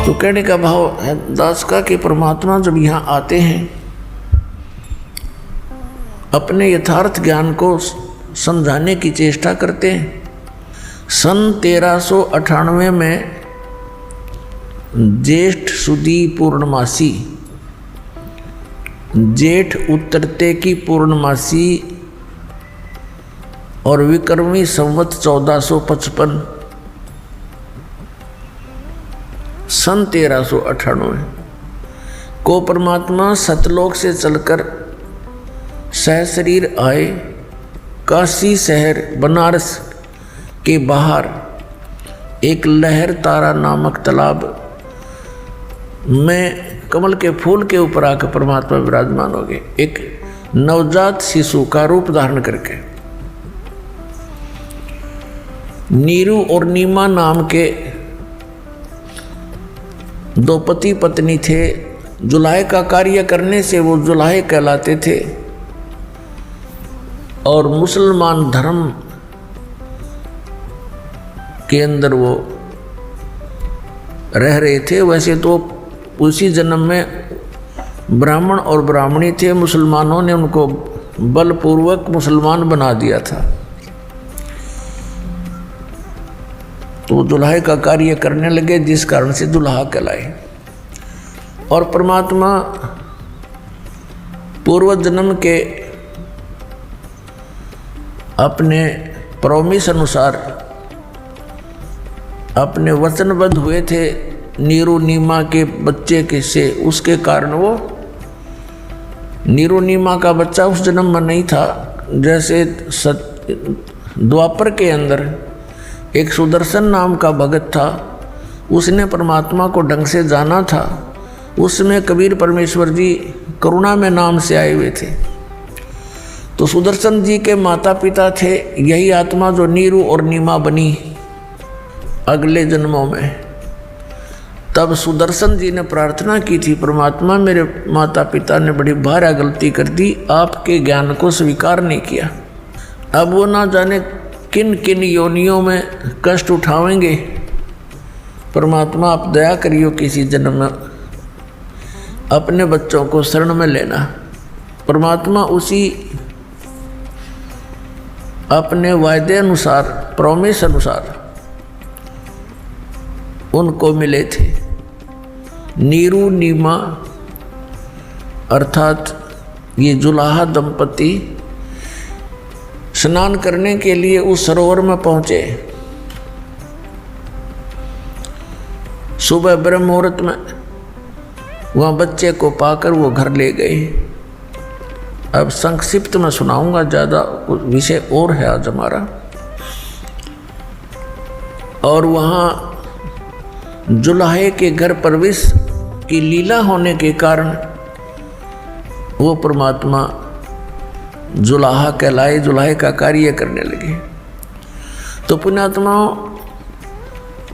तो कहने का भाव है दास का कि परमात्मा जब यहाँ आते हैं अपने यथार्थ ज्ञान को समझाने की चेष्टा करते हैं। सन 1398 में जेठ सुदी पूर्णमासी, जेठ उतरते की पूर्णमासी और विक्रमी संवत 1455 सन 1398 को परमात्मा सतलोक से चलकर सहशरीर आए। काशी शहर बनारस के बाहर एक लहर तारा नामक तालाब में कमल के फूल के ऊपर आकर परमात्मा विराजमान हो गए, एक नवजात शिशु का रूप धारण करके। नीरू और नीमा नाम के दो पति पत्नी थे। जुलाहे का कार्य करने से वो जुलाहे कहलाते थे और मुसलमान धर्म के अंदर वो रह रहे थे। वैसे तो उसी जन्म में ब्राह्मण और ब्राह्मणी थे, मुसलमानों ने उनको बलपूर्वक मुसलमान बना दिया था। तो दुल्हे का कार्य करने लगे, जिस कारण से दुल्हा कहलाए। और परमात्मा पूर्व जन्म के अपने प्रॉमिस अनुसार अपने वचनबद्ध हुए थे नीरू नीमा के बच्चे के से, उसके कारण वो नीरू नीमा का बच्चा उस जन्म में नहीं था। जैसे द्वापर के अंदर एक सुदर्शन नाम का भगत था, उसने परमात्मा को ढंग से जाना था। उसमें कबीर परमेश्वर जी करुणा में नाम से आए हुए थे। तो सुदर्शन जी के माता पिता थे यही आत्मा जो नीरू और नीमा बनी अगले जन्मों में। तब सुदर्शन जी ने प्रार्थना की थी, परमात्मा मेरे माता पिता ने बड़ी भारी गलती कर दी, आपके ज्ञान को स्वीकार नहीं किया। अब वो ना जाने किन किन योनियों में कष्ट उठावेंगे। परमात्मा आप दया करियो, किसी जन्म में अपने बच्चों को शरण में लेना। परमात्मा उसी अपने वायदे अनुसार, प्रॉमिस अनुसार उनको मिले थे। नीरू नीमा अर्थात ये जुलाहा दंपति स्नान करने के लिए उस सरोवर में पहुंचे। सुबह ब्रह्म मुहूर्त में वहाँ बच्चे को पाकर वो घर ले गए। अब संक्षिप्त में सुनाऊंगा, ज़्यादा विषय और है आज हमारा। और वहाँ जुलाहे के घर प्रवेश की लीला होने के कारण वो परमात्मा जुलाहा कहलाए, जुलाहे का कार्य करने लगे। तो पुण्यात्मा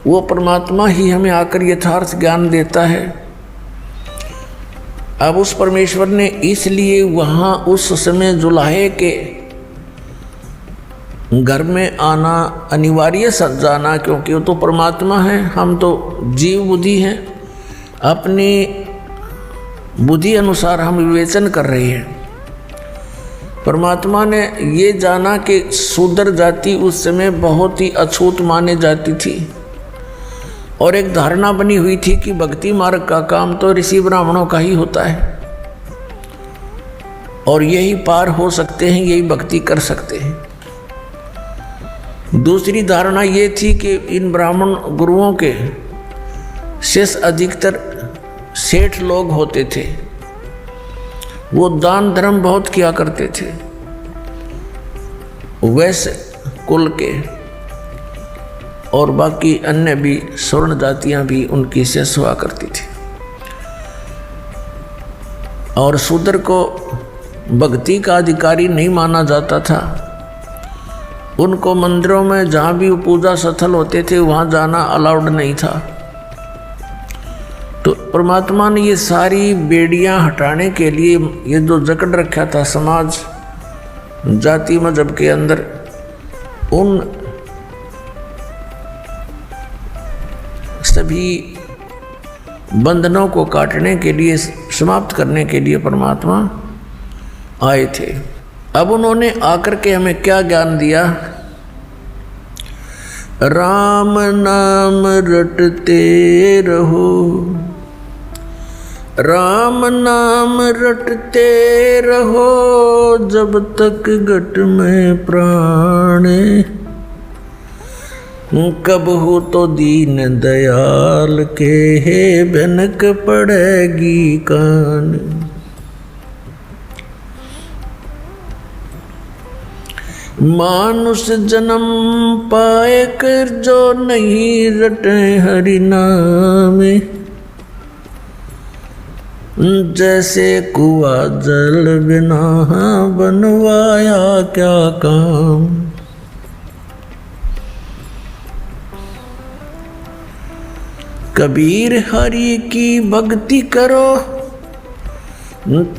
वो परमात्मा ही हमें आकर यथार्थ ज्ञान देता है। अब उस परमेश्वर ने इसलिए वहाँ उस समय जुलाहे के घर में आना अनिवार्य जाना, क्योंकि वो तो परमात्मा है, हम तो जीव बुद्धि हैं। अपनी बुद्धि अनुसार हम विवेचन कर रहे हैं। परमात्मा ने ये जाना कि शूद्र जाति उस समय बहुत ही अछूत माने जाती थी और एक धारणा बनी हुई थी कि भक्ति मार्ग का काम तो ऋषि ब्राह्मणों का ही होता है और यही पार हो सकते हैं, यही भक्ति कर सकते हैं। दूसरी धारणा ये थी कि इन ब्राह्मण गुरुओं के शेष अधिकतर सेठ लोग होते थे, वो दान धर्म बहुत किया करते थे, वैश्य कुल के, और बाकी अन्य भी स्वर्ण जातियां भी उनकी शेष हुआ करती थी। और शूद्र को भक्ति का अधिकारी नहीं माना जाता था। उनको मंदिरों में जहाँ भी पूजा स्थल होते थे वहाँ जाना अलाउड नहीं था। तो परमात्मा ने ये सारी बेड़ियाँ हटाने के लिए ये जो जकड़ रखा था समाज जाति मजहब के अंदर, उन सभी बंधनों को काटने के लिए, समाप्त करने के लिए परमात्मा आए थे। अब उन्होंने आकर के हमें क्या ज्ञान दिया? राम नाम रटते रहो, राम नाम रटते रहो, जब तक घट में प्राण, कब हो तो दीन दयाल के भनक पड़ेगी कान। मानुष जन्म पाए कर जो नहीं रटे हरि नाम, जैसे कुआ जल बिना बनवाया क्या काम। कबीर हरि की भक्ति करो,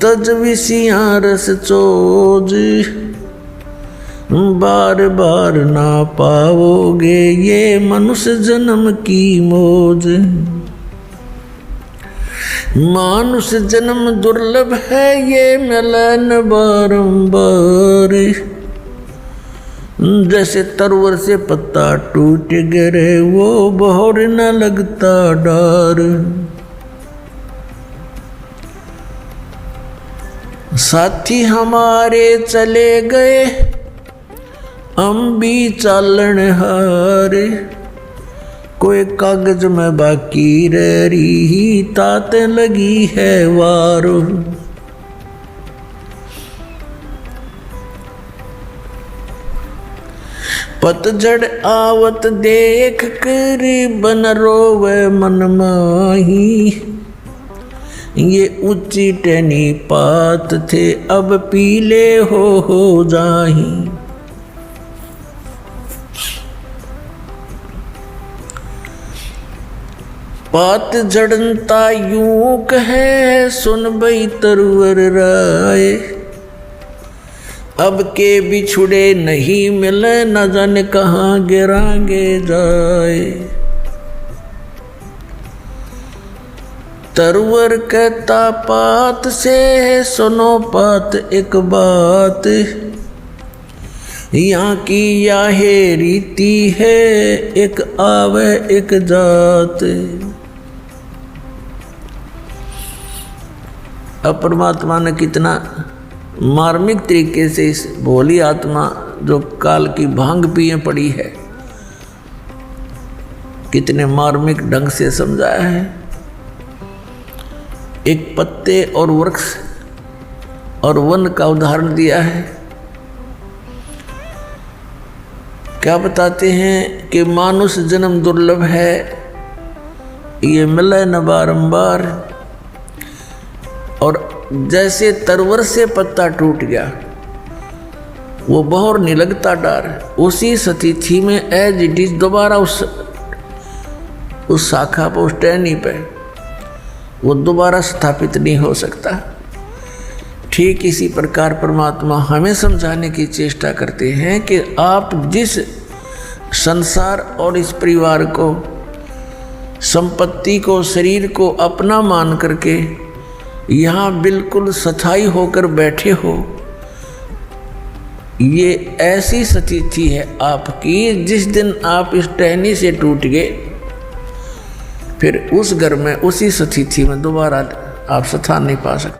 तज विसियाँ रस चोज, बार बार ना पाओगे ये मनुष्य जन्म की मौज। मानुष जन्म दुर्लभ है ये मिलन बारंबार, जैसे तरवर से पत्ता टूट गिरे वो बहोर न लगता डार। साथी हमारे चले गए हम भी चालन हारे, कोई कागज में बाकी रही ताते लगी है वारो। पतझड़ आवत देख कर बन रोवे मन माही, ये ऊंची टहनी पात थे अब पीले हो जाही। पात झड़नता यूं कहे सुन बई तरवर राय, अब के बिछुड़े नहीं मिले न जाने कहाँ गिरांगे जाए। तरवर कहता पात से सुनो पात एक बात, यहाँ की याहे रीति है एक आवे एक जात। अब परमात्मा ने कितना मार्मिक तरीके से इस भोली आत्मा जो काल की भांग पिए पड़ी है, कितने मार्मिक ढंग से समझाया है। एक पत्ते और वृक्ष और वन का उदाहरण दिया है। क्या बताते हैं कि मानुष जन्म दुर्लभ है, ये मिले न बारंबार, और जैसे तरवर से पत्ता टूट गया वो बहोर नहीं लगता डार, उसी स्थिति में एज इट इज दोबारा उस शाखा पर, उस टहनी पे वो दोबारा स्थापित नहीं हो सकता। ठीक इसी प्रकार परमात्मा हमें समझाने की चेष्टा करते हैं कि आप जिस संसार और इस परिवार को, संपत्ति को, शरीर को अपना मान करके यहाँ बिल्कुल स्थायी होकर बैठे हो, ये ऐसी स्थिति है आपकी जिस दिन आप इस टहनी से टूट गए फिर उस घर में, उसी स्थिति में दोबारा आप स्थान नहीं पा सकते।